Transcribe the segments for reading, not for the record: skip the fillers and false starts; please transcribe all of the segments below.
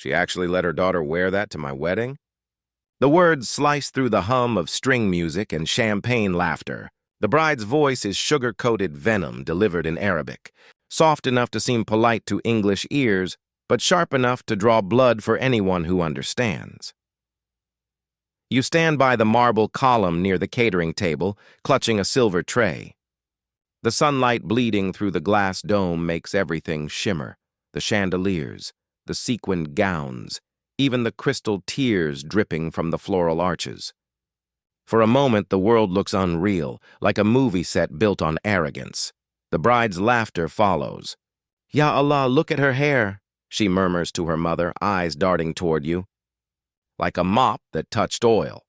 She actually let her daughter wear that to my wedding? The words slice through the hum of string music and champagne laughter. The bride's voice is sugar-coated venom delivered in Arabic, soft enough to seem polite to English ears, but sharp enough to draw blood for anyone who understands. You stand by the marble column near the catering table, clutching a silver tray. The sunlight bleeding through the glass dome makes everything shimmer. The chandeliers, the sequined gowns, even the crystal tears dripping from the floral arches. For a moment, the world looks unreal, like a movie set built on arrogance. The bride's laughter follows. "Ya Allah, look at her hair," she murmurs to her mother, eyes darting toward you, like a mop that touched oil.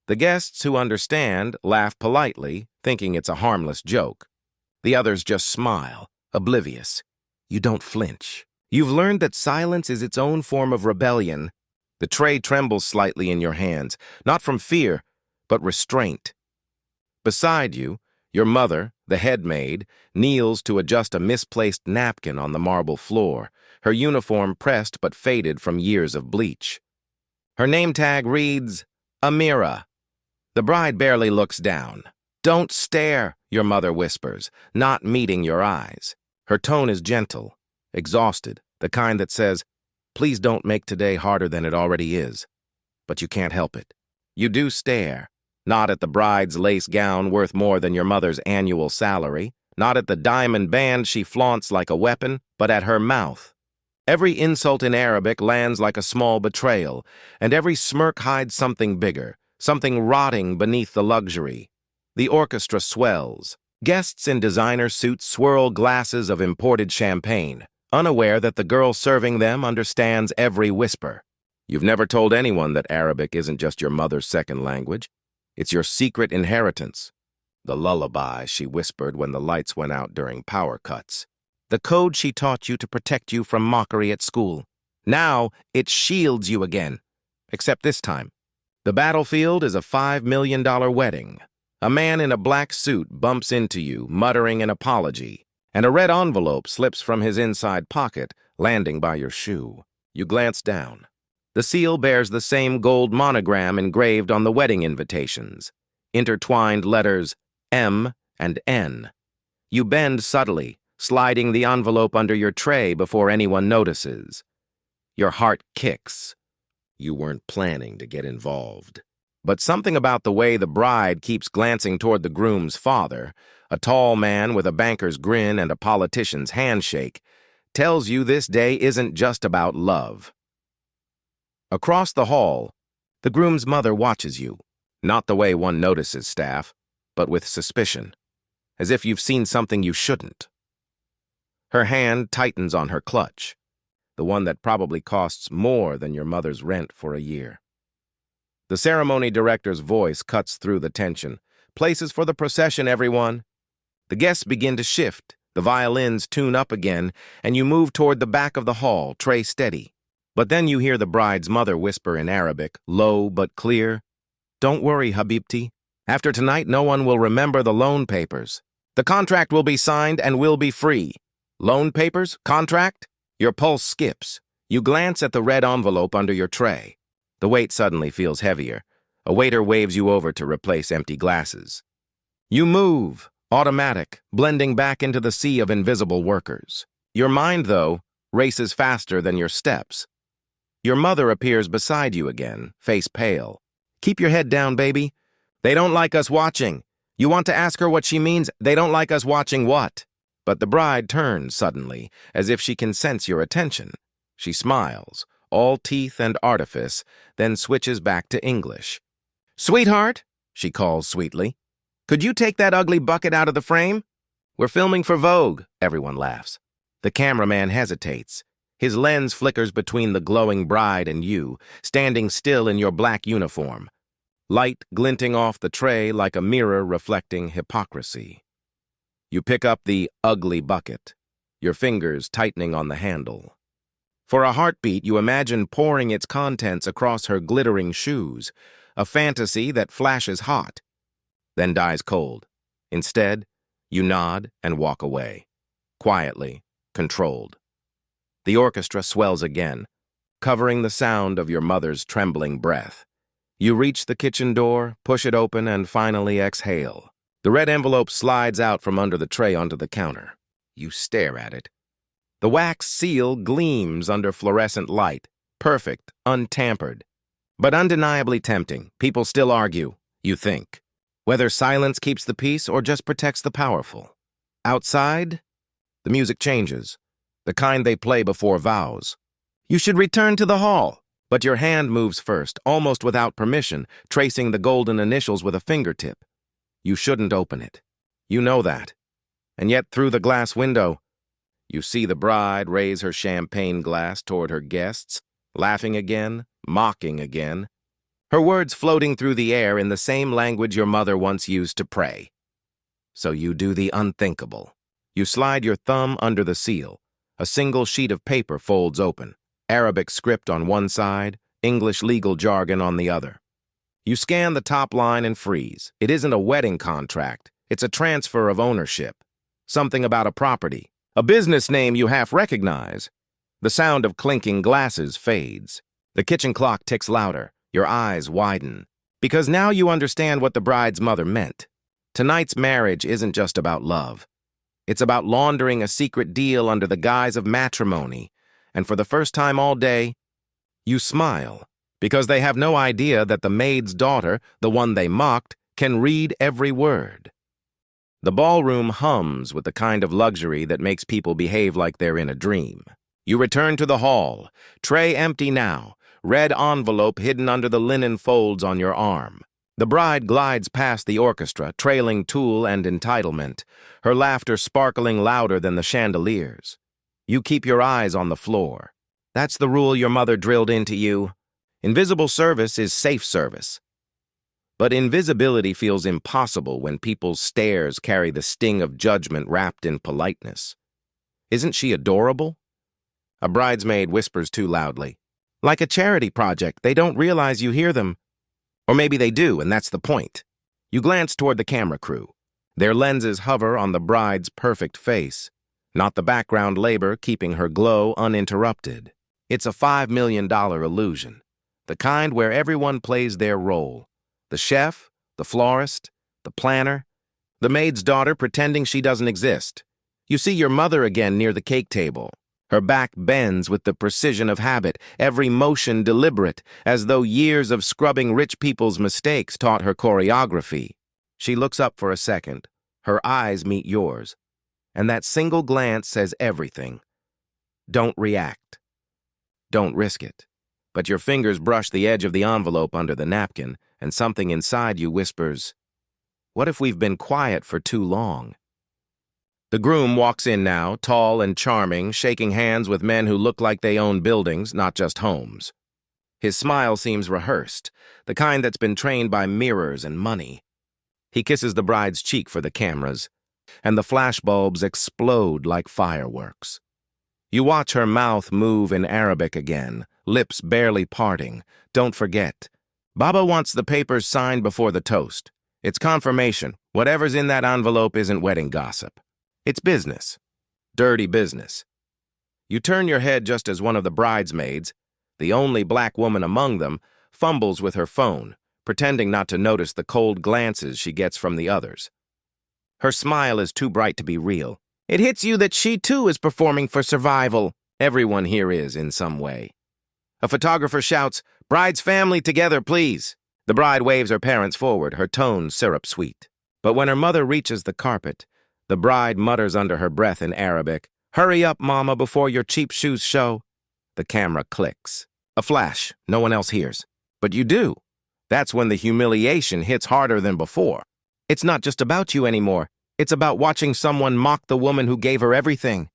The guests who understand laugh politely, thinking it's a harmless joke. The others just smile, oblivious. You don't flinch. You've learned that silence is its own form of rebellion. The tray trembles slightly in your hands, not from fear, but restraint. Beside you, your mother, the head maid, kneels to adjust a misplaced napkin on the marble floor, her uniform pressed but faded from years of bleach. Her name tag reads, Amira. The bride barely looks down. "Don't stare," your mother whispers, not meeting your eyes. Her tone is gentle, exhausted, the kind that says, "Please don't make today harder than it already is." But you can't help it. You do stare, not at the bride's lace gown worth more than your mother's annual salary, not at the diamond band she flaunts like a weapon, but at her mouth. Every insult in Arabic lands like a small betrayal, and every smirk hides something bigger, something rotting beneath the luxury. The orchestra swells. Guests in designer suits swirl glasses of imported champagne, unaware that the girl serving them understands every whisper. You've never told anyone that Arabic isn't just your mother's second language. It's your secret inheritance. The lullaby she whispered when the lights went out during power cuts. The code she taught you to protect you from mockery at school. Now it shields you again. Except this time. The battlefield is a $5 million wedding. A man in a black suit bumps into you, muttering an apology, and a red envelope slips from his inside pocket, landing by your shoe. You glance down. The seal bears the same gold monogram engraved on the wedding invitations, intertwined letters M and N. You bend subtly, sliding the envelope under your tray before anyone notices. Your heart kicks. You weren't planning to get involved. But something about the way the bride keeps glancing toward the groom's father, a tall man with a banker's grin and a politician's handshake, tells you this day isn't just about love. Across the hall, the groom's mother watches you, not the way one notices staff, but with suspicion, as if you've seen something you shouldn't. Her hand tightens on her clutch, the one that probably costs more than your mother's rent for a year. The ceremony director's voice cuts through the tension. "Places for the procession, everyone." The guests begin to shift, the violins tune up again, and you move toward the back of the hall, tray steady. But then you hear the bride's mother whisper in Arabic, low but clear, "Don't worry, Habibti. After tonight, no one will remember the loan papers. The contract will be signed and we'll be free." Loan papers? Contract? Your pulse skips. You glance at the red envelope under your tray. The weight suddenly feels heavier. A waiter waves you over to replace empty glasses. You move, automatic, blending back into the sea of invisible workers. Your mind, though, races faster than your steps. Your mother appears beside you again, face pale. "Keep your head down, baby. They don't like us watching." You want to ask her what she means. They don't like us watching what? But the bride turns suddenly, as if she can sense your attention. She smiles, all teeth and artifice, then switches back to English. "Sweetheart," she calls sweetly, "could you take that ugly bucket out of the frame? We're filming for Vogue." Everyone laughs. The cameraman hesitates. His lens flickers between the glowing bride and you, standing still in your black uniform, light glinting off the tray like a mirror reflecting hypocrisy. You pick up the ugly bucket, your fingers tightening on the handle. For a heartbeat, you imagine pouring its contents across her glittering shoes, a fantasy that flashes hot, then dies cold. Instead, you nod and walk away, quietly, controlled. The orchestra swells again, covering the sound of your mother's trembling breath. You reach the kitchen door, push it open, and finally exhale. The red envelope slides out from under the tray onto the counter. You stare at it. The wax seal gleams under fluorescent light, perfect, untampered. But undeniably tempting. People still argue, you think, whether silence keeps the peace or just protects the powerful. Outside, the music changes, the kind they play before vows. You should return to the hall, but your hand moves first, almost without permission, tracing the golden initials with a fingertip. You shouldn't open it. You know that. And yet through the glass window, you see the bride raise her champagne glass toward her guests, laughing again, mocking again, her words floating through the air in the same language your mother once used to pray. So you do the unthinkable. You slide your thumb under the seal. A single sheet of paper folds open, Arabic script on one side, English legal jargon on the other. You scan the top line and freeze. It isn't a wedding contract. It's a transfer of ownership. Something about a property, a business name you half recognize. The sound of clinking glasses fades. The kitchen clock ticks louder. Your eyes widen. Because now you understand what the bride's mother meant. Tonight's marriage isn't just about love. It's about laundering a secret deal under the guise of matrimony. And for the first time all day, you smile. Because they have no idea that the maid's daughter, the one they mocked, can read every word. The ballroom hums with the kind of luxury that makes people behave like they're in a dream. You return to the hall, tray empty now, red envelope hidden under the linen folds on your arm. The bride glides past the orchestra, trailing tulle and entitlement, her laughter sparkling louder than the chandeliers. You keep your eyes on the floor. That's the rule your mother drilled into you. Invisible service is safe service. But invisibility feels impossible when people's stares carry the sting of judgment wrapped in politeness. Isn't she adorable? A bridesmaid whispers too loudly. Like a charity project, they don't realize you hear them. Or maybe they do, and that's the point. You glance toward the camera crew. Their lenses hover on the bride's perfect face, not the background labor keeping her glow uninterrupted. It's a $5 million illusion, the kind where everyone plays their role. The chef, the florist, the planner, the maid's daughter pretending she doesn't exist. You see your mother again near the cake table. Her back bends with the precision of habit, every motion deliberate, as though years of scrubbing rich people's mistakes taught her choreography. She looks up for a second. Her eyes meet yours. And that single glance says everything. Don't react. Don't risk it. But your fingers brush the edge of the envelope under the napkin, and something inside you whispers, "What if we've been quiet for too long?" The groom walks in now, tall and charming, shaking hands with men who look like they own buildings, not just homes. His smile seems rehearsed, the kind that's been trained by mirrors and money. He kisses the bride's cheek for the cameras, and the flashbulbs explode like fireworks. You watch her mouth move in Arabic again, lips barely parting. Don't forget, Baba wants the papers signed before the toast. It's confirmation. Whatever's in that envelope isn't wedding gossip. It's business. Dirty business. You turn your head just as one of the bridesmaids, the only black woman among them, fumbles with her phone, pretending not to notice the cold glances she gets from the others. Her smile is too bright to be real. It hits you that she too is performing for survival. Everyone here is in some way. A photographer shouts, "Bride's family together, please." The bride waves her parents forward, her tone syrup sweet. But when her mother reaches the carpet, the bride mutters under her breath in Arabic, "Hurry up, Mama, before your cheap shoes show." The camera clicks. A flash, no one else hears. But you do. That's when the humiliation hits harder than before. It's not just about you anymore. It's about watching someone mock the woman who gave her everything.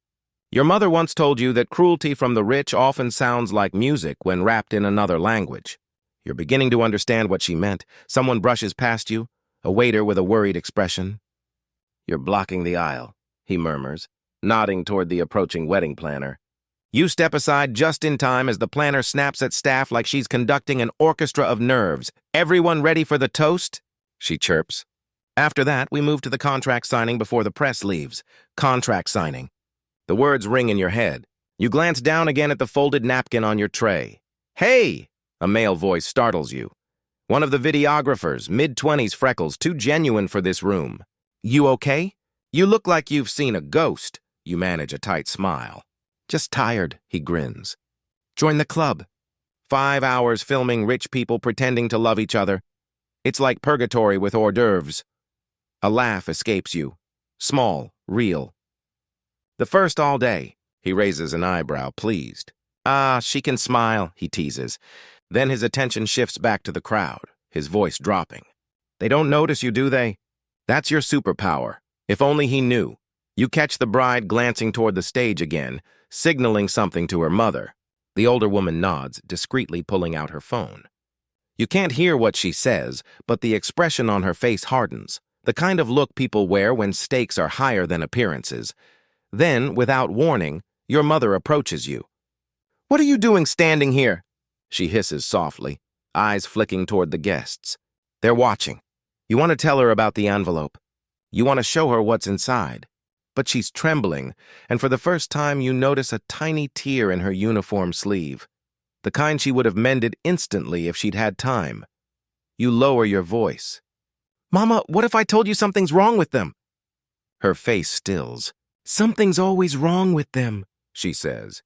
Your mother once told you that cruelty from the rich often sounds like music when wrapped in another language. You're beginning to understand what she meant. Someone brushes past you, a waiter with a worried expression. "You're blocking the aisle," he murmurs, nodding toward the approaching wedding planner. You step aside just in time as the planner snaps at staff like she's conducting an orchestra of nerves. "Everyone ready for the toast?" she chirps. After that, we move to the contract signing before the press leaves. Contract signing. The words ring in your head. You glance down again at the folded napkin on your tray. Hey! A male voice startles you. One of the videographers, mid-20s freckles, too genuine for this room. You okay? You look like you've seen a ghost. You manage a tight smile. Just tired, he grins. Join the club. 5 hours filming rich people pretending to love each other. It's like purgatory with hors d'oeuvres. A laugh escapes you. Small, real. The first all day. He raises an eyebrow, pleased. Ah, she can smile, he teases. Then his attention shifts back to the crowd, his voice dropping. They don't notice you, do they? That's your superpower. If only he knew. You catch the bride glancing toward the stage again, signaling something to her mother. The older woman nods, discreetly pulling out her phone. You can't hear what she says, but the expression on her face hardens, the kind of look people wear when stakes are higher than appearances. Then, without warning, your mother approaches you. What are you doing standing here? She hisses softly, eyes flicking toward the guests. They're watching. You want to tell her about the envelope. You want to show her what's inside. But she's trembling, and for the first time you notice a tiny tear in her uniform sleeve, the kind she would have mended instantly if she'd had time. You lower your voice. Mama, what if I told you something's wrong with them? Her face stills. Something's always wrong with them, she says.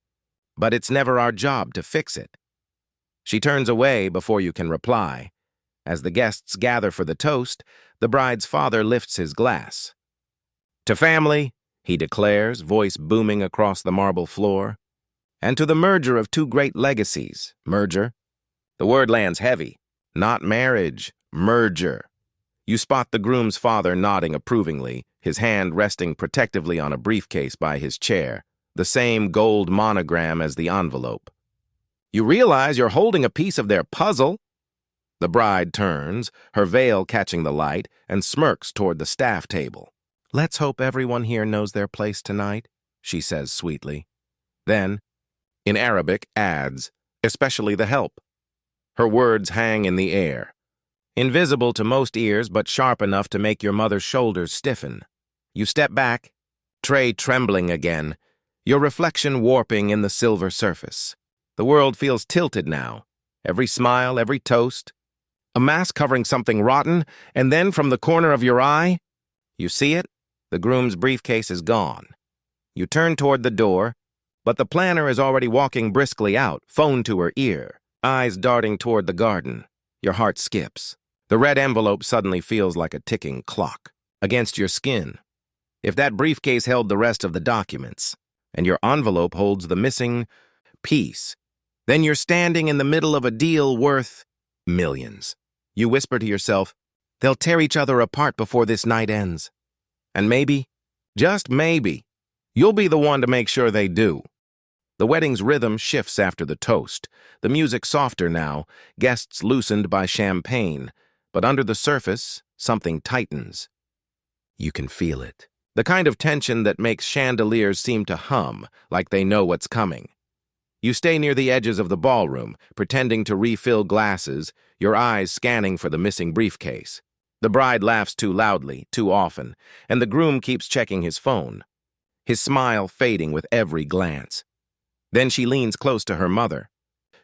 But it's never our job to fix it. She turns away before you can reply. As the guests gather for the toast, the bride's father lifts his glass. To family, he declares, voice booming across the marble floor. And to the merger of two great legacies, merger. The word lands heavy. Not marriage, merger. You spot the groom's father nodding approvingly, his hand resting protectively on a briefcase by his chair, the same gold monogram as the envelope. You realize you're holding a piece of their puzzle. The bride turns, her veil catching the light, and smirks toward the staff table. Let's hope everyone here knows their place tonight, she says sweetly. Then, in Arabic, adds, especially the help. Her words hang in the air, invisible to most ears but sharp enough to make your mother's shoulders stiffen. You step back, tray trembling again, your reflection warping in the silver surface. The world feels tilted now. Every smile, every toast. A mask covering something rotten, and then from the corner of your eye, you see it? The groom's briefcase is gone. You turn toward the door, but the planner is already walking briskly out, phone to her ear, eyes darting toward the garden. Your heart skips. The red envelope suddenly feels like a ticking clock against your skin. If that briefcase held the rest of the documents, and your envelope holds the missing piece, then you're standing in the middle of a deal worth millions. You whisper to yourself, they'll tear each other apart before this night ends. And maybe, just maybe, you'll be the one to make sure they do. The wedding's rhythm shifts after the toast, the music softer now, guests loosened by champagne, but under the surface, something tightens. You can feel it. The kind of tension that makes chandeliers seem to hum, like they know what's coming. You stay near the edges of the ballroom, pretending to refill glasses, your eyes scanning for the missing briefcase. The bride laughs too loudly, too often, and the groom keeps checking his phone, his smile fading with every glance. Then she leans close to her mother,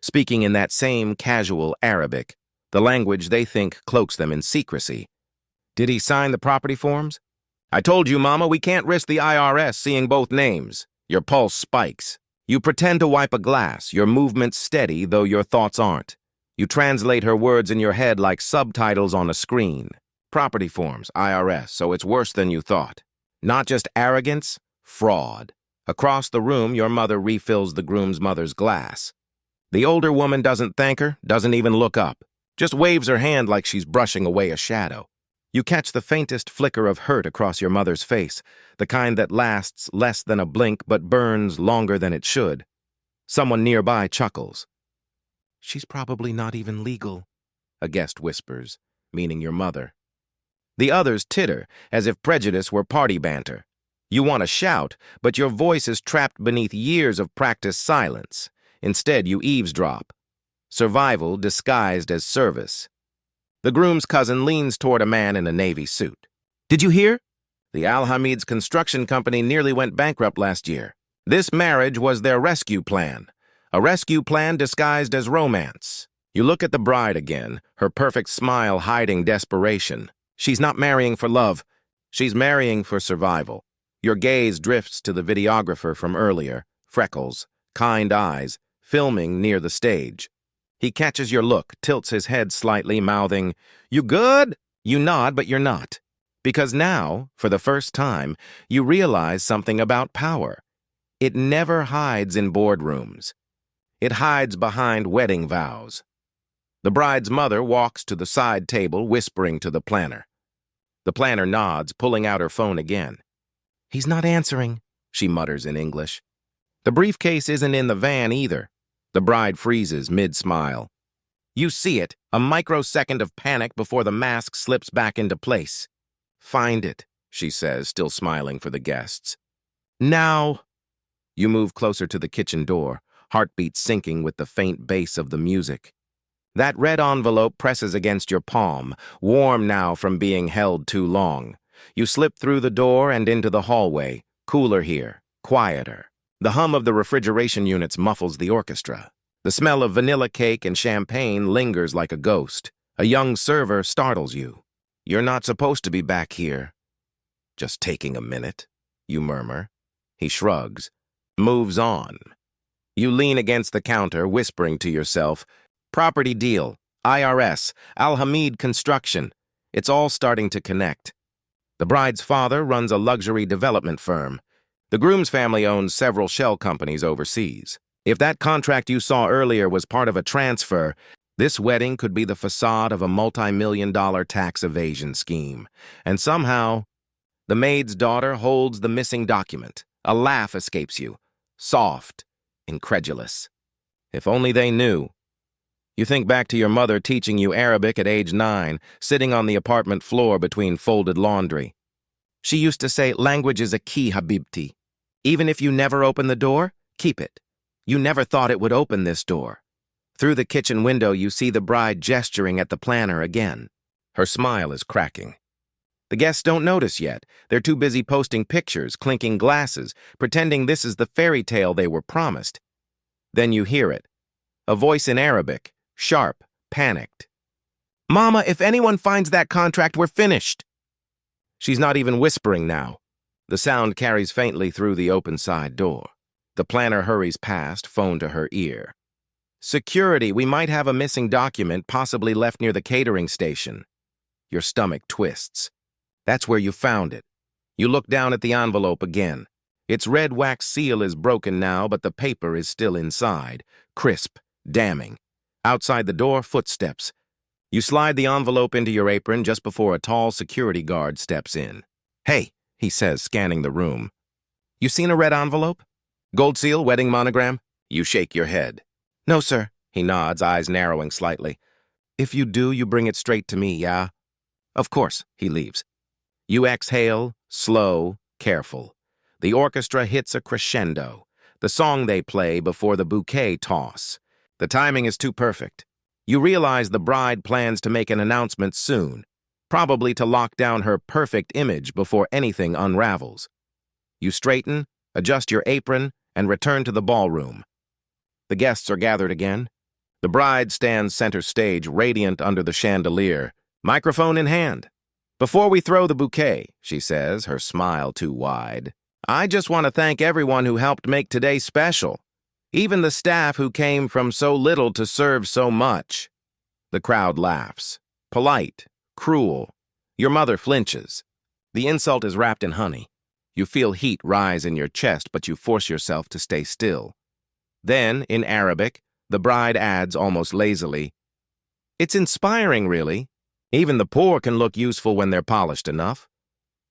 speaking in that same casual Arabic, the language they think cloaks them in secrecy. Did he sign the property forms? I told you, Mama, we can't risk the IRS seeing both names. Your pulse spikes. You pretend to wipe a glass, your movements steady, though your thoughts aren't. You translate her words in your head like subtitles on a screen. Property forms, IRS, so it's worse than you thought. Not just arrogance, fraud. Across the room, your mother refills the groom's mother's glass. The older woman doesn't thank her, doesn't even look up, just waves her hand like she's brushing away a shadow. You catch the faintest flicker of hurt across your mother's face, the kind that lasts less than a blink but burns longer than it should. Someone nearby chuckles. She's probably not even legal, a guest whispers, meaning your mother. The others titter, as if prejudice were party banter. You want to shout, but your voice is trapped beneath years of practiced silence. Instead, you eavesdrop. Survival disguised as service. The groom's cousin leans toward a man in a navy suit. Did you hear? The Al-Hamid's construction company nearly went bankrupt last year. This marriage was their rescue plan. A rescue plan disguised as romance. You look at the bride again, her perfect smile hiding desperation. She's not marrying for love. She's marrying for survival. Your gaze drifts to the videographer from earlier, freckles, kind eyes, filming near the stage. He catches your look, tilts his head slightly, mouthing, "You good?" You nod, but you're not. Because now, for the first time, you realize something about power. It never hides in boardrooms. It hides behind wedding vows. The bride's mother walks to the side table, whispering to the planner. The planner nods, pulling out her phone again. "He's not answering," she mutters in English. The briefcase isn't in the van either. The bride freezes mid-smile. You see it, a microsecond of panic before the mask slips back into place. "Find it," she says, still smiling for the guests. "Now." You move closer to the kitchen door, heartbeat syncing with the faint bass of the music. That red envelope presses against your palm, warm now from being held too long. You slip through the door and into the hallway, cooler here, quieter. The hum of the refrigeration units muffles the orchestra. The smell of vanilla cake and champagne lingers like a ghost. A young server startles you. "You're not supposed to be back here." "Just taking a minute," you murmur. He shrugs, moves on. You lean against the counter, whispering to yourself, "Property deal, IRS, Al-Hamid Construction." It's all starting to connect. The bride's father runs a luxury development firm. The groom's family owns several shell companies overseas. If that contract you saw earlier was part of a transfer, this wedding could be the facade of a multi-million-dollar tax evasion scheme. And somehow, the maid's daughter holds the missing document. A laugh escapes you. Soft, incredulous. If only they knew. You think back to your mother teaching you Arabic at age 9, sitting on the apartment floor between folded laundry. She used to say, "Language is a key, Habibti. Even if you never open the door, keep it." You never thought it would open this door. Through the kitchen window, you see the bride gesturing at the planner again. Her smile is cracking. The guests don't notice yet. They're too busy posting pictures, clinking glasses, pretending this is the fairy tale they were promised. Then you hear it. A voice in Arabic, sharp, panicked. "Mama, if anyone finds that contract, we're finished." She's not even whispering now. The sound carries faintly through the open side door. The planner hurries past, phone to her ear. "Security, we might have a missing document, possibly left near the catering station." Your stomach twists. That's where you found it. You look down at the envelope again. Its red wax seal is broken now, but the paper is still inside, crisp, damning. Outside the door, footsteps. You slide the envelope into your apron just before a tall security guard steps in. "Hey," he says, scanning the room. "You seen a red envelope? Gold seal, wedding monogram?" You shake your head. "No, sir." He nods, eyes narrowing slightly. "If you do, you bring it straight to me, yeah?" "Of course." He leaves. You exhale, slow, careful. The orchestra hits a crescendo, the song they play before the bouquet toss. The timing is too perfect. You realize the bride plans to make an announcement soon, probably to lock down her perfect image before anything unravels. You straighten, adjust your apron, and return to the ballroom. The guests are gathered again. The bride stands center stage, radiant under the chandelier, microphone in hand. "Before we throw the bouquet," she says, her smile too wide, "I just want to thank everyone who helped make today special. Even the staff who came from so little to serve so much." The crowd laughs. Polite, cruel. Your mother flinches. The insult is wrapped in honey. You feel heat rise in your chest, but you force yourself to stay still. Then, in Arabic, the bride adds almost lazily, "It's inspiring, really. Even the poor can look useful when they're polished enough."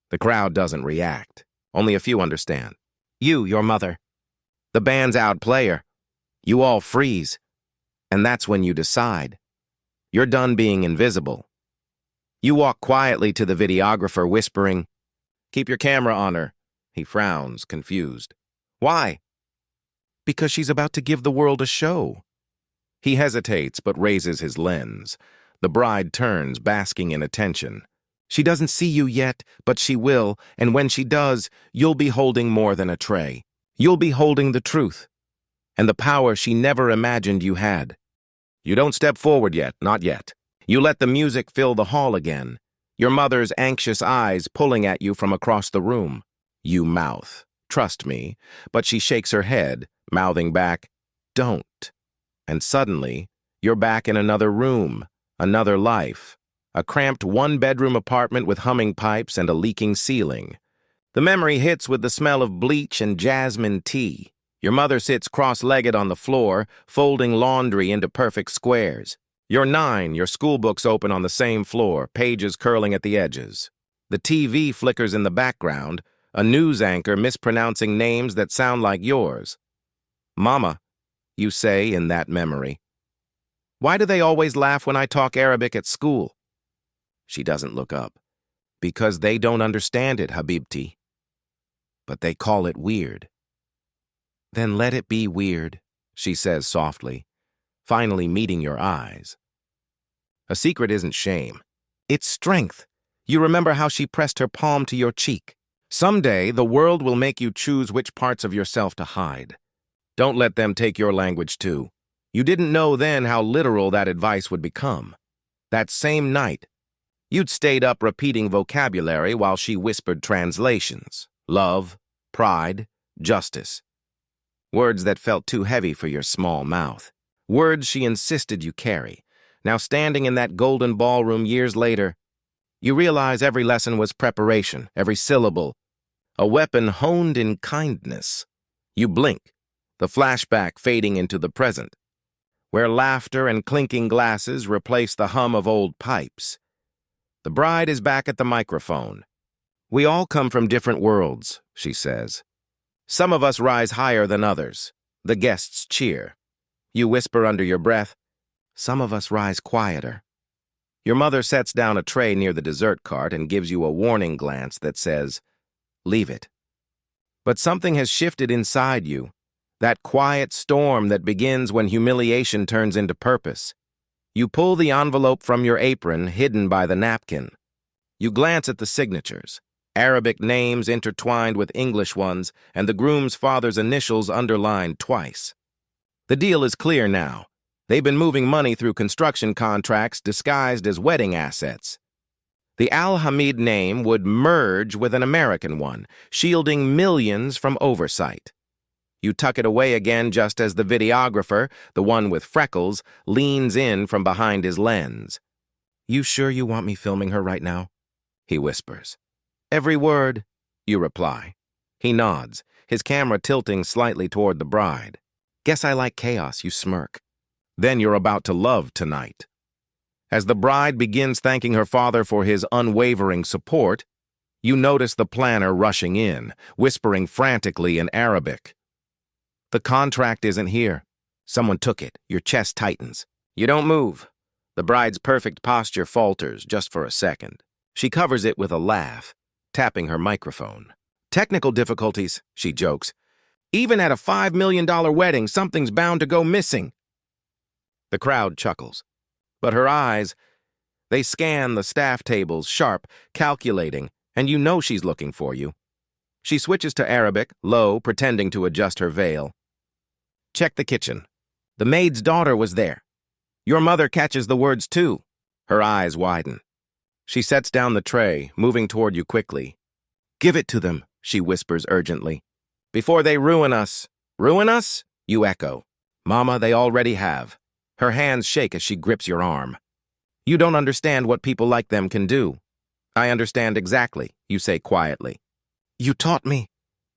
The crowd doesn't react. Only a few understand. You, your mother. The band's out player. You all freeze. And that's when you decide. You're done being invisible. You walk quietly to the videographer, whispering, "Keep your camera on her." He frowns, confused. "Why?" "Because she's about to give the world a show." He hesitates, but raises his lens. The bride turns, basking in attention. She doesn't see you yet, but she will, and when she does, you'll be holding more than a tray. You'll be holding the truth. and the power she never imagined you had. You don't step forward yet, not yet. You let the music fill the hall again, your mother's anxious eyes pulling at you from across the room. You mouth, "Trust me," but she shakes her head, mouthing back, "Don't." And suddenly, you're back in another room, another life, a cramped one-bedroom apartment with humming pipes and a leaking ceiling. The memory hits with the smell of bleach and jasmine tea. Your mother sits cross-legged on the floor, folding laundry into perfect squares. You're 9, your school books open on the same floor, pages curling at the edges. The TV flickers in the background, a news anchor mispronouncing names that sound like yours. "Mama," you say in that memory. "Why do they always laugh when I talk Arabic at school?" She doesn't look up. "Because they don't understand it, Habibti. But they call it weird." "Then let it be weird," she says softly, finally meeting your eyes. A secret isn't shame. It's strength. You remember how she pressed her palm to your cheek. Someday, the world will make you choose which parts of yourself to hide. Don't let them take your language too. You didn't know then how literal that advice would become. That same night, you'd stayed up repeating vocabulary while she whispered translations. Love, pride, justice. Words that felt too heavy for your small mouth. Words she insisted you carry. Now standing in that golden ballroom years later, you realize every lesson was preparation, every syllable, a weapon honed in kindness. You blink, the flashback fading into the present, where laughter and clinking glasses replace the hum of old pipes. The bride is back at the microphone. "We all come from different worlds," she says. "Some of us rise higher than others." The guests cheer. You whisper under your breath, "Some of us rise quieter." Your mother sets down a tray near the dessert cart and gives you a warning glance that says, "Leave it." But something has shifted inside you, that quiet storm that begins when humiliation turns into purpose. You pull the envelope from your apron, hidden by the napkin. You glance at the signatures, Arabic names intertwined with English ones, and the groom's father's initials underlined twice. The deal is clear now. They've been moving money through construction contracts disguised as wedding assets. The Al-Hamid name would merge with an American one, shielding millions from oversight. You tuck it away again just as the videographer, the one with freckles, leans in from behind his lens. "You sure you want me filming her right now?" he whispers. "Every word," you reply. He nods, his camera tilting slightly toward the bride. "Guess I like chaos," you smirk. Then you're about to love tonight. As the bride begins thanking her father for his unwavering support, you notice the planner rushing in, whispering frantically in Arabic. "The contract isn't here. Someone took it." Your chest tightens. You don't move. The bride's perfect posture falters just for a second. She covers it with a laugh, tapping her microphone. "Technical difficulties," she jokes. "Even at a $5 million wedding, something's bound to go missing." The crowd chuckles. But her eyes, they scan the staff tables, sharp, calculating, and you know she's looking for you. She switches to Arabic, low, pretending to adjust her veil. "Check the kitchen. The maid's daughter was there." Your mother catches the words too. Her eyes widen. She sets down the tray, moving toward you quickly. "Give it to them," she whispers urgently. "Before they ruin us." "Ruin us?" you echo. "Mama, they already have." Her hands shake as she grips your arm. "You don't understand what people like them can do." "I understand exactly," you say quietly. "You taught me."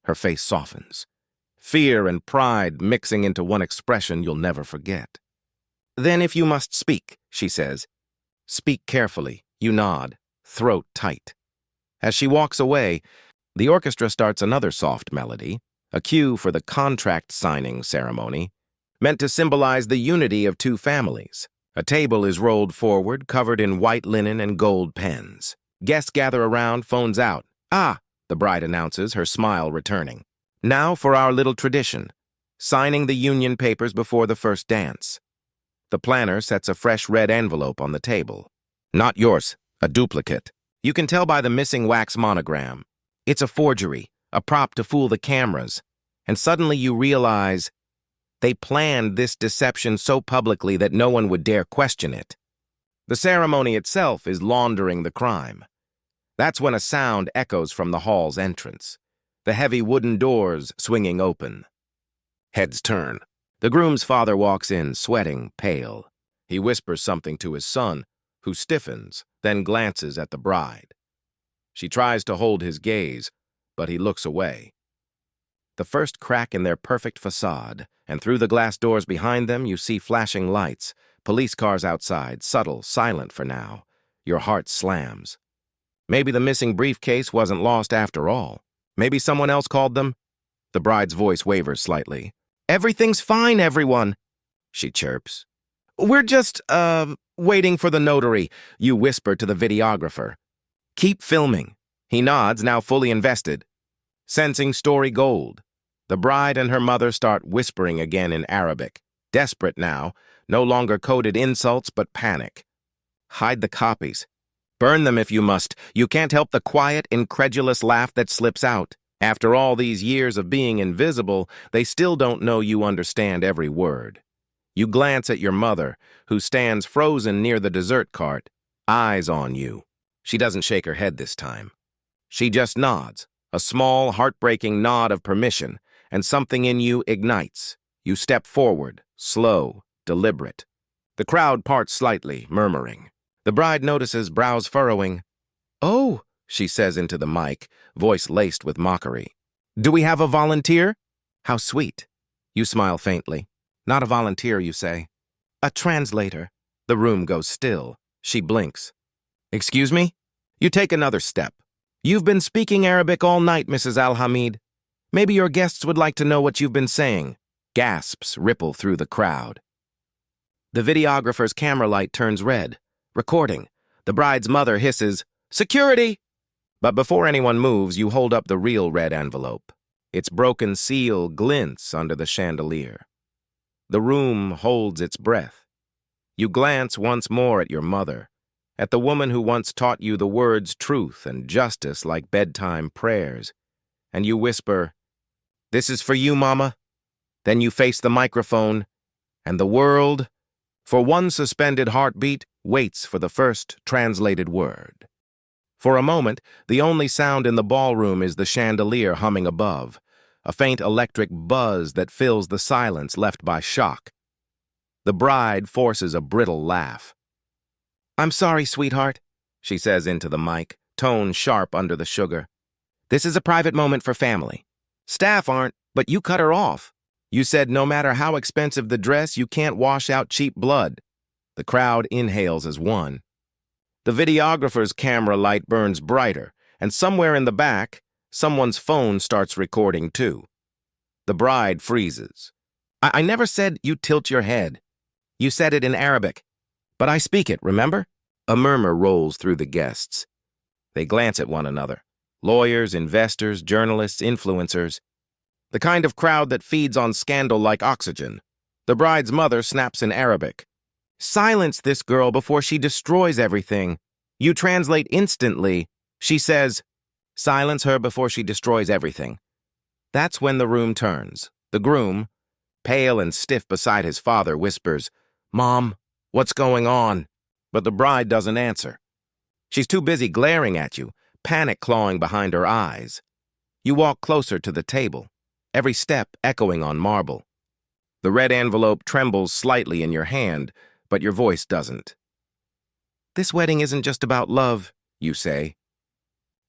Her face softens. Fear and pride mixing into one expression you'll never forget. "Then if you must speak," she says. "Speak carefully." You nod, throat tight. As she walks away, the orchestra starts another soft melody, a cue for the contract signing ceremony, meant to symbolize the unity of two families. A table is rolled forward, covered in white linen and gold pens. Guests gather around, phones out. "Ah," the bride announces, her smile returning. "Now for our little tradition, signing the union papers before the first dance." The planner sets a fresh red envelope on the table. "Not yours, a duplicate. You can tell by the missing wax monogram. It's a forgery, a prop to fool the cameras. And suddenly you realize They planned this deception so publicly that no one would dare question it. The ceremony itself is laundering the crime. That's when a sound echoes from the hall's entrance, the heavy wooden doors swinging open. Heads turn. The groom's father walks in, sweating, pale. He whispers something to his son, who stiffens, then glances at the bride. She tries to hold his gaze, but he looks away. The first crack in their perfect facade, and through the glass doors behind them you see flashing lights, police cars outside, subtle, silent for now. Your heart slams. Maybe the missing briefcase wasn't lost after all. Maybe someone else called them. The bride's voice wavers slightly. "Everything's fine, everyone," she chirps. "We're just, waiting for the notary," you whisper to the videographer. "Keep filming." He nods, now fully invested. Sensing story gold. The bride and her mother start whispering again in Arabic. Desperate now, no longer coded insults but panic. Hide the copies. Burn them if you must. You can't help the quiet, incredulous laugh that slips out. After all these years of being invisible, they still don't know you understand every word. You glance at your mother, who stands frozen near the dessert cart, eyes on you. She doesn't shake her head this time. She just nods, a small, heartbreaking nod of permission, and something in you ignites. You step forward, slow, deliberate. The crowd parts slightly, murmuring. The bride notices, brows furrowing. "Oh," she says into the mic, voice laced with mockery. "Do we have a volunteer?" "How sweet." You smile faintly. "Not a volunteer, you say." "A translator." The room goes still. She blinks. "Excuse me?" You take another step. "You've been speaking Arabic all night, Mrs. Al-Hamid. Maybe your guests would like to know what you've been saying." Gasps ripple through the crowd. The videographer's camera light turns red. Recording. The bride's mother hisses, "Security!" But before anyone moves, you hold up the real red envelope. Its broken seal glints under the chandelier. The room holds its breath. You glance once more at your mother, at the woman who once taught you the words truth and justice like bedtime prayers, and you whisper, "This is for you, Mama." Then you face the microphone, and the world, for one suspended heartbeat, waits for the first translated word. For a moment, the only sound in the ballroom is the chandelier humming above, a faint electric buzz that fills the silence left by shock. The bride forces a brittle laugh. "I'm sorry, sweetheart," she says into the mic, tone sharp under the sugar. "This is a private moment for family. Staff aren't, but you cut her off. You said no matter how expensive the dress, you can't wash out cheap blood." The crowd inhales as one. The videographer's camera light burns brighter, and somewhere in the back, someone's phone starts recording too. The bride freezes. I never said you tilt your head. You said it in Arabic. But I speak it, remember?" A murmur rolls through the guests. They glance at one another. Lawyers, investors, journalists, influencers. The kind of crowd that feeds on scandal like oxygen. The bride's mother snaps in Arabic. "Silence this girl before she destroys everything." You translate instantly. She says, "Silence her before she destroys everything." That's when the room turns. The groom, pale and stiff beside his father, whispers, "Mom, what's going on?" But the bride doesn't answer. She's too busy glaring at you, panic clawing behind her eyes. You walk closer to the table, every step echoing on marble. The red envelope trembles slightly in your hand, but your voice doesn't. "This wedding isn't just about love," you say.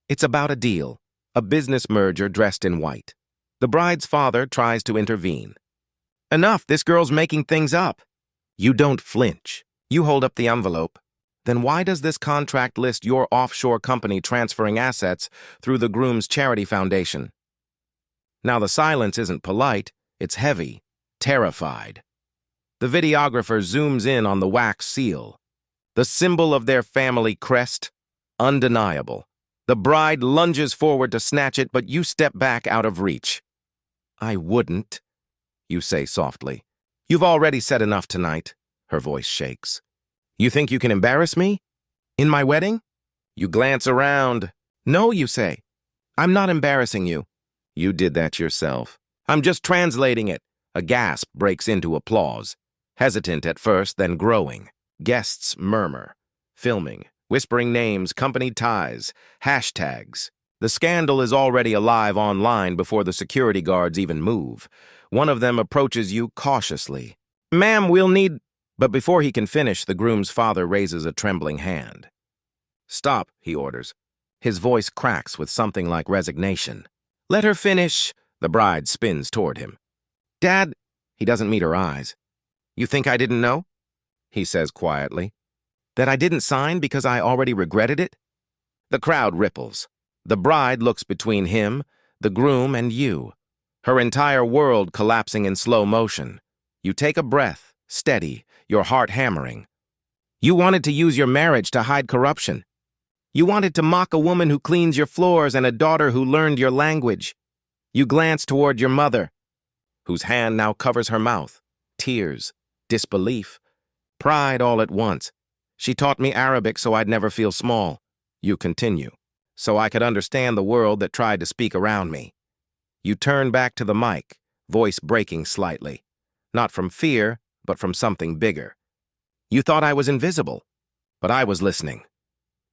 It's about a deal, a business merger dressed in white. The bride's father tries to intervene. "Enough, this girl's making things up." You don't flinch. You hold up the envelope. "Then why does this contract list your offshore company transferring assets through the groom's charity foundation?" Now the silence isn't polite, it's heavy, terrified. The videographer zooms in on the wax seal. The symbol of their family crest, undeniable. The bride lunges forward to snatch it, but you step back out of reach. "I wouldn't," you say softly. "You've already said enough tonight." Her voice shakes. "You think you can embarrass me? In my wedding?" You glance around. "No," you say. "I'm not embarrassing you." You did that yourself. "I'm just translating it." A gasp breaks into applause. Hesitant at first, then growing. Guests murmur. Filming. Whispering names, company ties, hashtags. The scandal is already alive online before the security guards even move. One of them approaches you cautiously. "Ma'am, we'll need—" But before he can finish, the groom's father raises a trembling hand. "Stop," he orders. His voice cracks with something like resignation. "Let her finish." The bride spins toward him. "Dad—" He doesn't meet her eyes. "You think I didn't know?" he says quietly. "That I didn't sign because I already regretted it?" The crowd ripples. The bride looks between him, the groom, and you. Her entire world collapsing in slow motion. You take a breath, steady, your heart hammering. You wanted to use your marriage to hide corruption. You wanted to mock a woman who cleans your floors and a daughter who learned your language. You glance toward your mother, whose hand now covers her mouth. Tears, disbelief, pride all at once. "She taught me Arabic so I'd never feel small." You continue. "So I could understand the world that tried to speak around me." You turn back to the mic, voice breaking slightly. Not from fear, but from something bigger. "You thought I was invisible, but I was listening."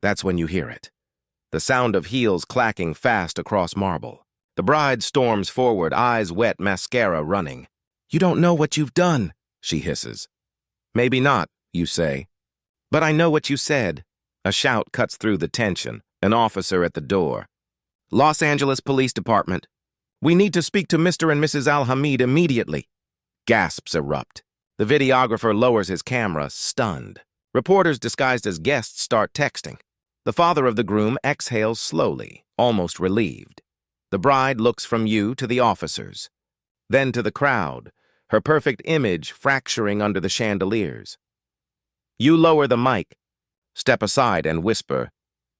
That's when you hear it. The sound of heels clacking fast across marble. The bride storms forward, eyes wet, mascara running. "You don't know what you've done," she hisses. "Maybe not," you say. "But I know what you said." A shout cuts through the tension. An officer at the door. "Los Angeles Police Department. We need to speak to Mr. and Mrs. Al-Hamid immediately." Gasps erupt. The videographer lowers his camera, stunned. Reporters disguised as guests start texting. The father of the groom exhales slowly, almost relieved. The bride looks from you to the officers, then to the crowd, her perfect image fracturing under the chandeliers. You lower the mic, step aside and whisper,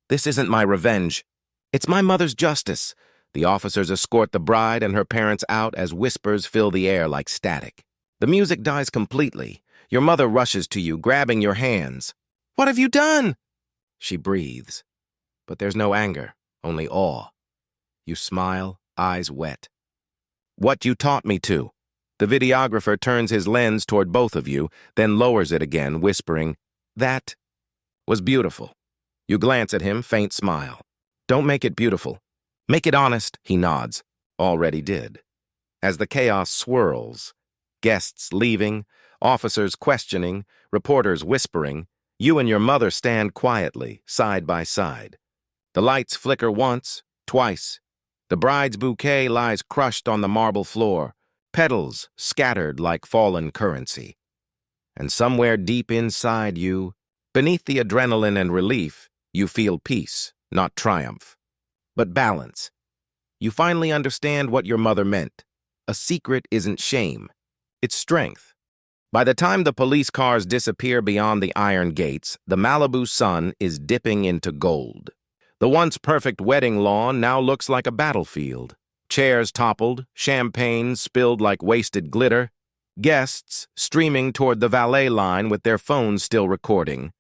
"This isn't my revenge. It's my mother's justice." The officers escort the bride and her parents out as whispers fill the air like static. The music dies completely. Your mother rushes to you, grabbing your hands. "What have you done?" She breathes. But there's no anger, only awe. You smile, eyes wet. "What you taught me to." The videographer turns his lens toward both of you, then lowers it again, whispering, "That was beautiful." You glance at him, faint smile. "Don't make it beautiful. Make it honest," he nods. Already did. As the chaos swirls, guests leaving, officers questioning, reporters whispering, you and your mother stand quietly, side by side. The lights flicker once, twice. The bride's bouquet lies crushed on the marble floor, petals scattered like fallen currency. And somewhere deep inside you, beneath the adrenaline and relief, you feel peace, not triumph, but balance. You finally understand what your mother meant. A secret isn't shame, it's strength. By the time the police cars disappear beyond the iron gates, the Malibu sun is dipping into gold. The once perfect wedding lawn now looks like a battlefield. Chairs toppled, champagne spilled like wasted glitter, guests streaming toward the valet line with their phones still recording.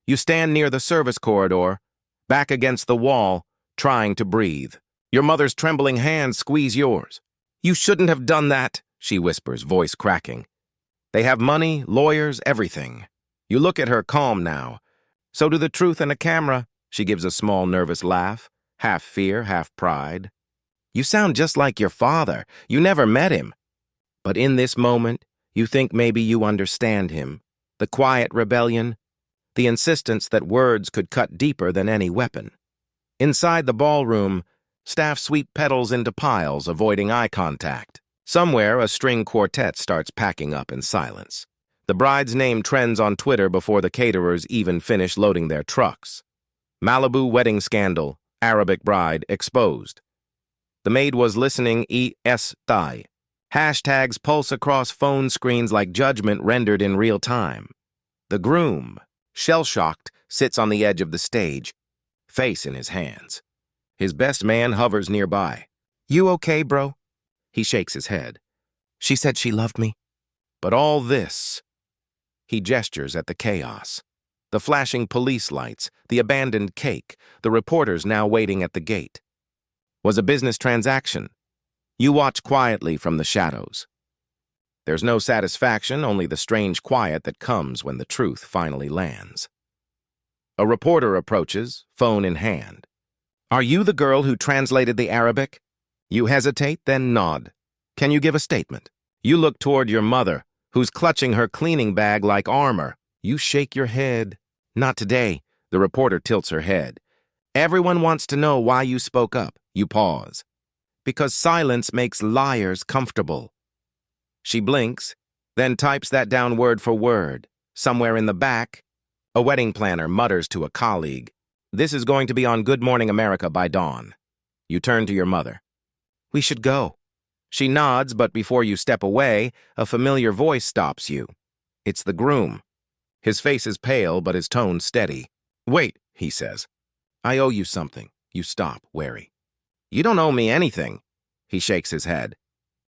You stand near the service corridor, back against the wall, trying to breathe. Your mother's trembling hands squeeze yours. "You shouldn't have done that," she whispers, voice cracking. "They have money, lawyers, everything." You look at her calm now. "So do the truth and a camera." She gives a small nervous laugh, half fear, half pride. "You sound just like your father. You never met him." But in this moment, you think maybe you understand him. The quiet rebellion, the insistence that words could cut deeper than any weapon. Inside the ballroom, staff sweep petals into piles, avoiding eye contact. Somewhere, a string quartet starts packing up in silence. The bride's name trends on Twitter before the caterers even finish loading their trucks. Malibu wedding scandal, Arabic bride exposed. The maid was listening thigh. Hashtags pulse across phone screens like judgment rendered in real time. The groom, shell-shocked, sits on the edge of the stage, face in his hands. His best man hovers nearby. "You okay, bro?" He shakes his head. "She said she loved me." But all this... He gestures at the chaos. The flashing police lights, the abandoned cake, the reporters now waiting at the gate. Was a business transaction. You watch quietly from the shadows. There's no satisfaction, only the strange quiet that comes when the truth finally lands. A reporter approaches, phone in hand. Are you the girl who translated the Arabic? You hesitate, then nod. Can you give a statement? You look toward your mother, who's clutching her cleaning bag like armor. You shake your head. Not today. The reporter tilts her head. Everyone wants to know why you spoke up. You pause. Because silence makes liars comfortable. She blinks, then types that down word for word. Somewhere in the back, a wedding planner mutters to a colleague, "This is going to be on Good Morning America by dawn." You turn to your mother. "We should go." She nods, but before you step away, a familiar voice stops you. It's the groom. His face is pale, but his tone steady. "Wait," he says. "I owe you something." You stop, wary. "You don't owe me anything." He shakes his head.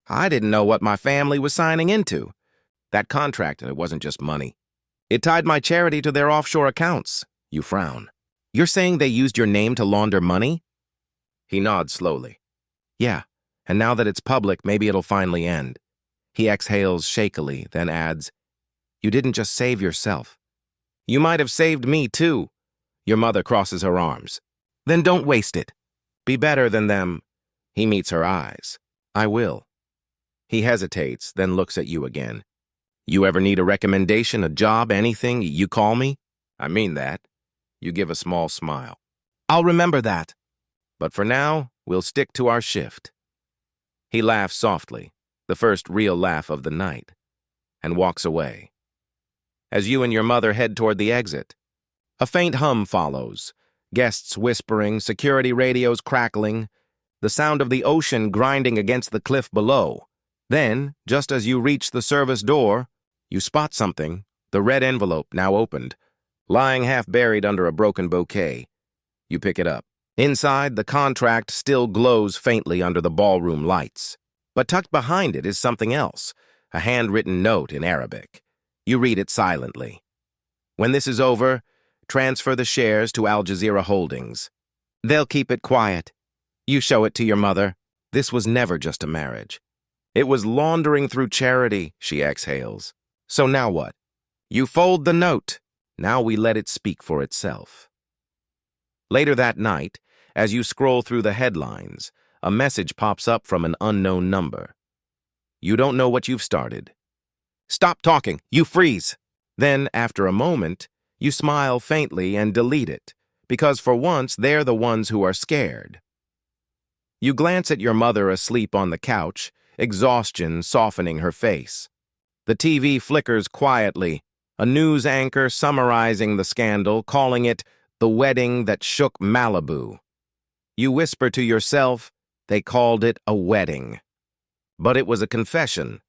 "I didn't know what my family was signing into. That contract, and it wasn't just money. It tied my charity to their offshore accounts." You frown. "You're saying they used your name to launder money?" He nods slowly. "Yeah, and now that it's public, maybe it'll finally end." He exhales shakily, then adds, "You didn't just save yourself. You might have saved me, too." Your mother crosses her arms. "Then don't waste it. Be better than them." He meets her eyes. "I will." He hesitates, then looks at you again. "You ever need a recommendation, a job, anything, you call me?" "I mean that." You give a small smile. "I'll remember that. But for now, we'll stick to our shift." He laughs softly, the first real laugh of the night, and walks away. As you and your mother head toward the exit, a faint hum follows, guests whispering, security radios crackling, the sound of the ocean grinding against the cliff below. Then, just as you reach the service door, you spot something, the red envelope now opened, lying half buried under a broken bouquet. You pick it up. Inside, the contract still glows faintly under the ballroom lights. But tucked behind it is something else, a handwritten note in Arabic. You read it silently. "When this is over, transfer the shares to Al Jazeera Holdings. They'll keep it quiet." You show it to your mother. This was never just a marriage. It was laundering through charity, she exhales. "So now what?" You fold the note. Now we let it speak for itself. Later that night, as you scroll through the headlines, a message pops up from an unknown number. You don't know what you've started. "Stop talking." You freeze. Then, after a moment, you smile faintly and delete it, because for once they're the ones who are scared. You glance at your mother asleep on the couch, exhaustion softening her face. The TV flickers quietly, a news anchor summarizing the scandal, calling it "the wedding that shook Malibu." You whisper to yourself, they called it a wedding. But it was a confession.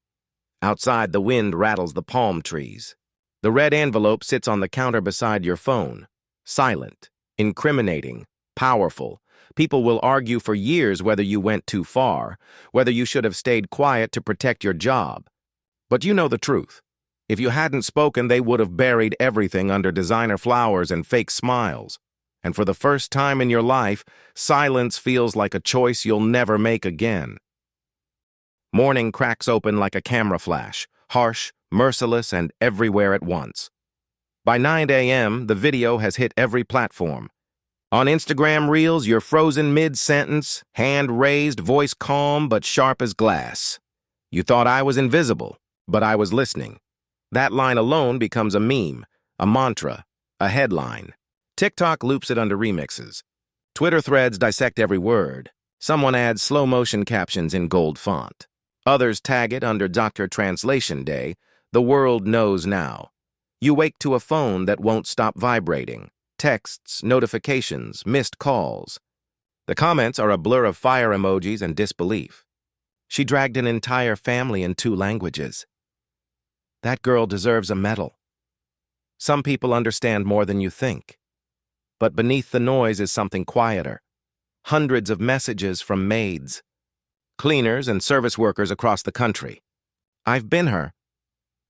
Outside, the wind rattles the palm trees. The red envelope sits on the counter beside your phone. Silent, incriminating, powerful. People will argue for years whether you went too far, whether you should have stayed quiet to protect your job. But you know the truth. If you hadn't spoken, they would have buried everything under designer flowers and fake smiles. And for the first time in your life, silence feels like a choice you'll never make again. Morning cracks open like a camera flash, harsh, merciless, and everywhere at once. By 9 a.m., the video has hit every platform. On Instagram Reels, you're frozen mid-sentence, hand raised, voice calm but sharp as glass. You thought I was invisible, but I was listening. That line alone becomes a meme, a mantra, a headline. TikTok loops it under remixes. Twitter threads dissect every word. Someone adds slow-motion captions in gold font. Others tag it under Dr. Translation Day. The world knows now. You wake to a phone that won't stop vibrating. Texts, notifications, missed calls. The comments are a blur of fire emojis and disbelief. She dragged an entire family in 2 languages. That girl deserves a medal. Some people understand more than you think. But beneath the noise is something quieter. Hundreds of messages from maids, cleaners, and service workers across the country. "I've been her.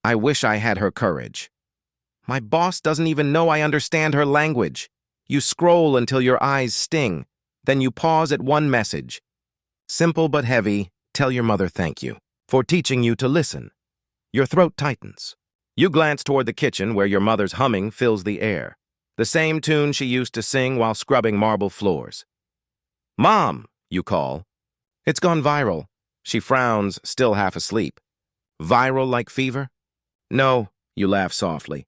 I wish I had her courage. My boss doesn't even know I understand her language." You scroll until your eyes sting. Then you pause at one message. Simple but heavy, tell your mother thank you for teaching you to listen. Your throat tightens. You glance toward the kitchen where your mother's humming fills the air, the same tune she used to sing while scrubbing marble floors. "Mom," you call. It's gone viral. She frowns, still half asleep. "Viral like fever?" "No," you laugh softly.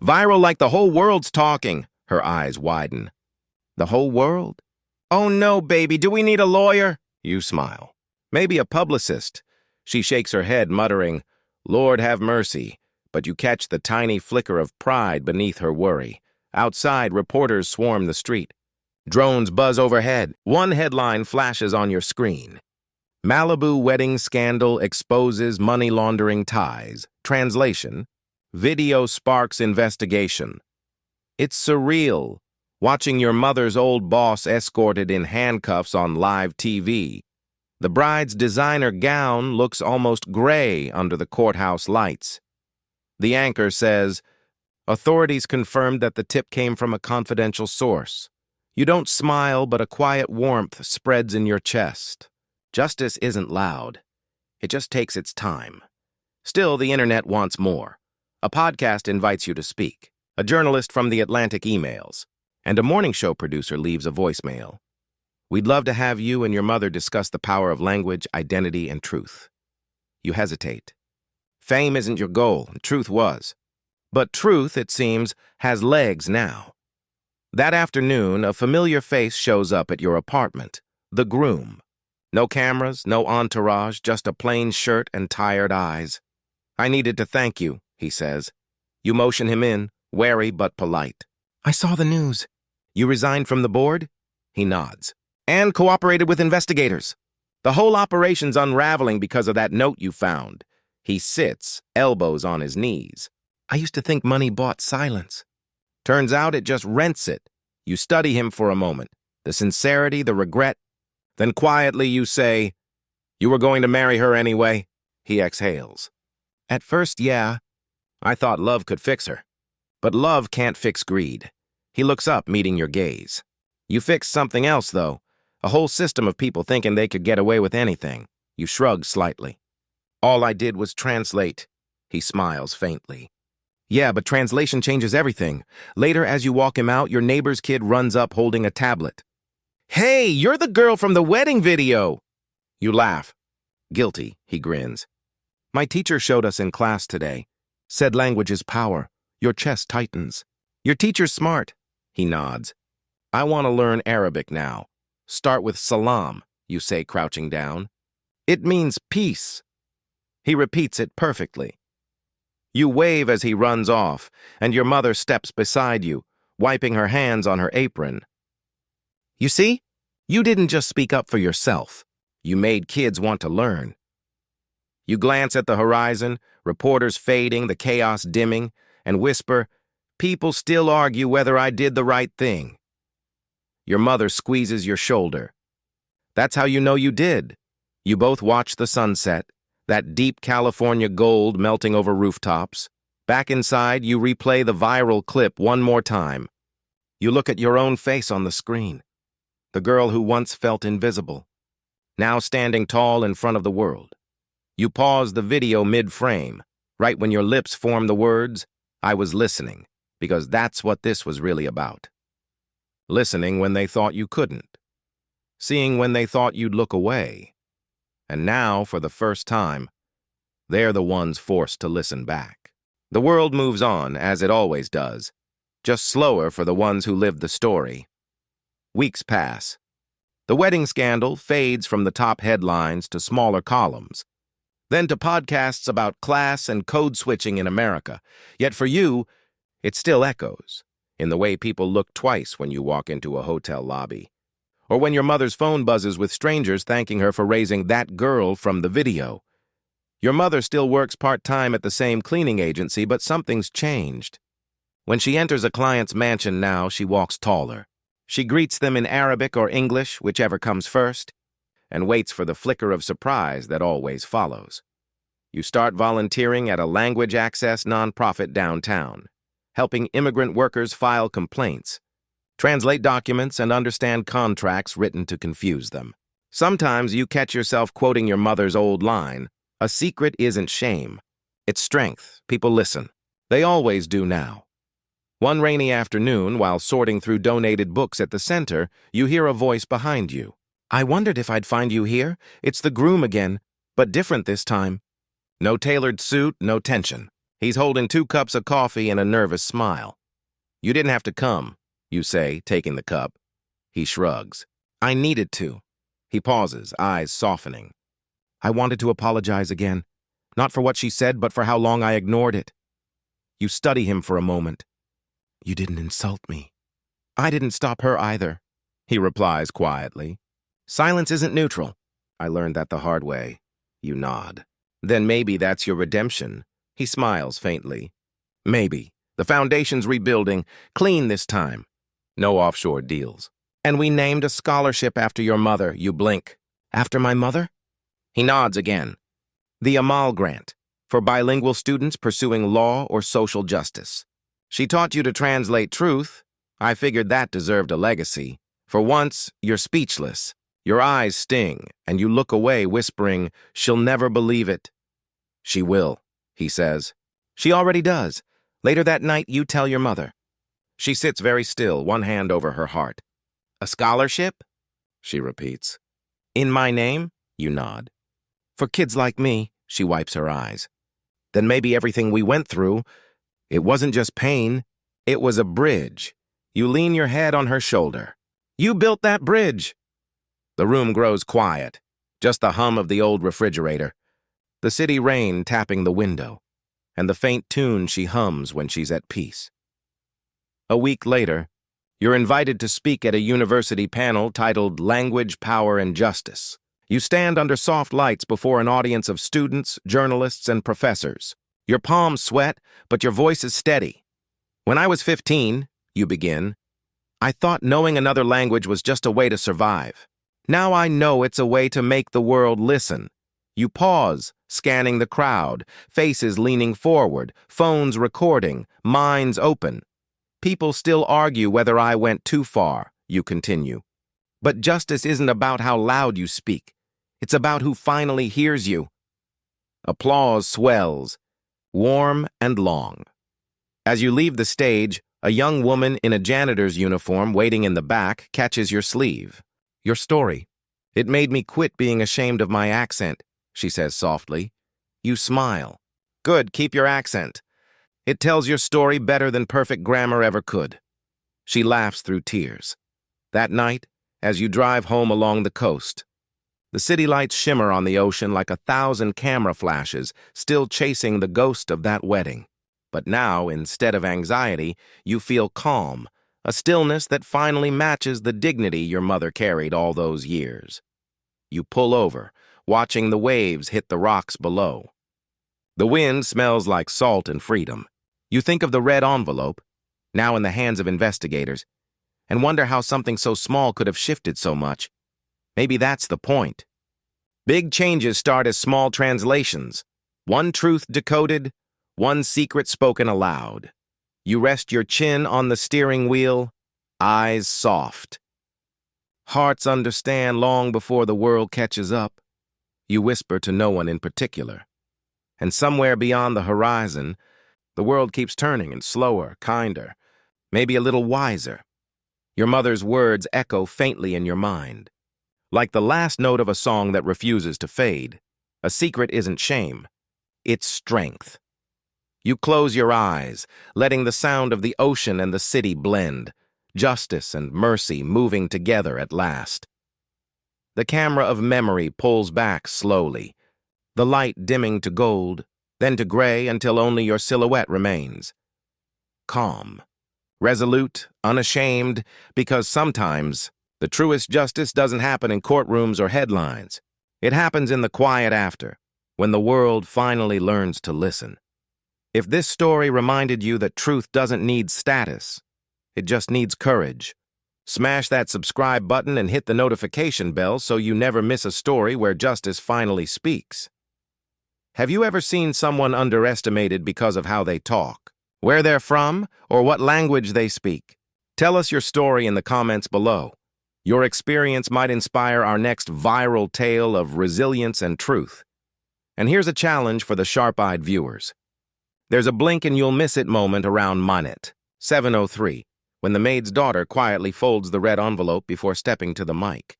"Viral like the whole world's talking." Her eyes widen. "The whole world?" "Oh no, baby, do we need a lawyer?" You smile. "Maybe a publicist." She shakes her head, muttering, "Lord have mercy," but you catch the tiny flicker of pride beneath her worry. Outside, reporters swarm the street. Drones buzz overhead. One headline flashes on your screen. "Malibu wedding scandal exposes money laundering ties." Translation: video sparks investigation. It's surreal, watching your mother's old boss escorted in handcuffs on live TV. The bride's designer gown looks almost gray under the courthouse lights. The anchor says, "Authorities confirmed that the tip came from a confidential source." You don't smile, but a quiet warmth spreads in your chest. Justice isn't loud. It just takes its time. Still, the internet wants more. A podcast invites you to speak. A journalist from The Atlantic emails. And a morning show producer leaves a voicemail. "We'd love to have you and your mother discuss the power of language, identity, and truth." You hesitate. Fame isn't your goal, truth was. But truth, it seems, has legs now. That afternoon, a familiar face shows up at your apartment. The groom. No cameras, no entourage, just a plain shirt and tired eyes. "I needed to thank you," he says. You motion him in, wary but polite. "I saw the news." "You resigned from the board?" He nods. "And cooperated with investigators. The whole operation's unraveling because of that note you found." He sits, elbows on his knees. "I used to think money bought silence. Turns out it just rents it." You study him for a moment, the sincerity, the regret. Then quietly you say, "You were going to marry her anyway?" He exhales. "At first, yeah. I thought love could fix her. But love can't fix greed." He looks up, meeting your gaze. "You fixed something else, though. A whole system of people thinking they could get away with anything." You shrug slightly. "All I did was translate." He smiles faintly. "Yeah, but translation changes everything. Later, as you walk him out, your neighbor's kid runs up holding a tablet. "Hey, you're the girl from the wedding video!" You laugh. "Guilty," he grins. "My teacher showed us in class today. Said language is power. Your chest tightens." "Your teacher's smart." He nods. "I want to learn Arabic now. Start with salam," you say, crouching down. "It means peace." He repeats it perfectly. You wave as he runs off, and your mother steps beside you, wiping her hands on her apron. "You see? You didn't just speak up for yourself. You made kids want to learn." You glance at the horizon, reporters fading, the chaos dimming, and whisper, "People still argue whether I did the right thing." Your mother squeezes your shoulder. "That's how you know you did." You both watch the sunset, that deep California gold melting over rooftops. Back inside, you replay the viral clip one more time. You look at your own face on the screen. The girl who once felt invisible, now standing tall in front of the world. You pause the video mid-frame, right when your lips form the words, "I was listening," because that's what this was really about. Listening when they thought you couldn't. Seeing when they thought you'd look away. And now, for the first time, they're the ones forced to listen back. The world moves on, as it always does, just slower for the ones who lived the story. Weeks pass. The wedding scandal fades from the top headlines to smaller columns, then to podcasts about class and code switching in America. Yet for you, it still echoes in the way people look twice when you walk into a hotel lobby, or when your mother's phone buzzes with strangers thanking her for raising that girl from the video. Your mother still works part-time at the same cleaning agency, but something's changed. When she enters a client's mansion now, she walks taller. She greets them in Arabic or English, whichever comes first, and waits for the flicker of surprise that always follows. You start volunteering at a language access nonprofit downtown, helping immigrant workers file complaints, translate documents, and understand contracts written to confuse them. Sometimes you catch yourself quoting your mother's old line, "A secret isn't shame." It's strength. People listen. They always do now. One rainy afternoon, while sorting through donated books at the center, you hear a voice behind you. I wondered if I'd find you here. It's the groom again, but different this time. No tailored suit, no tension. He's holding 2 cups of coffee and a nervous smile. You didn't have to come, you say, taking the cup. He shrugs. I needed to. He pauses, eyes softening. I wanted to apologize again. Not for what she said, but for how long I ignored it. You study him for a moment. You didn't insult me. I didn't stop her either, he replies quietly. Silence isn't neutral. I learned that the hard way. You nod. Then maybe that's your redemption. He smiles faintly. Maybe. The foundation's rebuilding, clean this time. No offshore deals. And we named a scholarship after your mother, you blink. After my mother? He nods again. The Amal Grant, for bilingual students pursuing law or social justice. She taught you to translate truth. I figured that deserved a legacy. For once, you're speechless. Your eyes sting, and you look away, whispering, she'll never believe it. She will, he says. She already does. Later that night, you tell your mother. She sits very still, one hand over her heart. A scholarship? She repeats. In my name? You nod. For kids like me, she wipes her eyes. Then maybe everything we went through, it wasn't just pain, it was a bridge. You lean your head on her shoulder. You built that bridge. The room grows quiet, just the hum of the old refrigerator, the city rain tapping the window, and the faint tune she hums when she's at peace. A week later, you're invited to speak at a university panel titled Language, Power, and Justice. You stand under soft lights before an audience of students, journalists, and professors. Your palms sweat, but your voice is steady. When I was 15, you begin, I thought knowing another language was just a way to survive. Now I know it's a way to make the world listen. You pause, scanning the crowd, faces leaning forward, phones recording, minds open. People still argue whether I went too far, you continue. But justice isn't about how loud you speak. It's about who finally hears you. Applause swells, warm and long. As you leave the stage, a young woman in a janitor's uniform waiting in the back catches your sleeve. Your story. It made me quit being ashamed of my accent, she says softly. You smile. Good, keep your accent. It tells your story better than perfect grammar ever could. She laughs through tears. That night, as you drive home along the coast, the city lights shimmer on the ocean like 1,000 camera flashes, still chasing the ghost of that wedding. But now, instead of anxiety, you feel calm, a stillness that finally matches the dignity your mother carried all those years. You pull over, watching the waves hit the rocks below. The wind smells like salt and freedom. You think of the red envelope, now in the hands of investigators, and wonder how something so small could have shifted so much. Maybe that's the point. Big changes start as small translations. One truth decoded, one secret spoken aloud. You rest your chin on the steering wheel, eyes soft. Hearts understand long before the world catches up. You whisper to no one in particular. And somewhere beyond the horizon, the world keeps turning and slower, kinder, maybe a little wiser. Your mother's words echo faintly in your mind. Like the last note of a song that refuses to fade, a secret isn't shame, it's strength. You close your eyes, letting the sound of the ocean and the city blend, justice and mercy moving together at last. The camera of memory pulls back slowly, the light dimming to gold, then to gray until only your silhouette remains. Calm, resolute, unashamed, because sometimes the truest justice doesn't happen in courtrooms or headlines. It happens in the quiet after, when the world finally learns to listen. If this story reminded you that truth doesn't need status, it just needs courage, smash that subscribe button and hit the notification bell so you never miss a story where justice finally speaks. Have you ever seen someone underestimated because of how they talk, where they're from, or what language they speak? Tell us your story in the comments below. Your experience might inspire our next viral tale of resilience and truth. And here's a challenge for the sharp-eyed viewers. There's a blink and you'll miss it moment around minute 7:03, when the maid's daughter quietly folds the red envelope before stepping to the mic.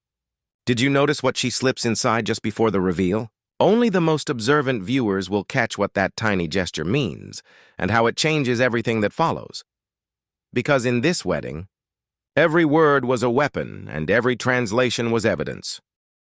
Did you notice what she slips inside just before the reveal? Only the most observant viewers will catch what that tiny gesture means and how it changes everything that follows. Because in this wedding, every word was a weapon and every translation was evidence.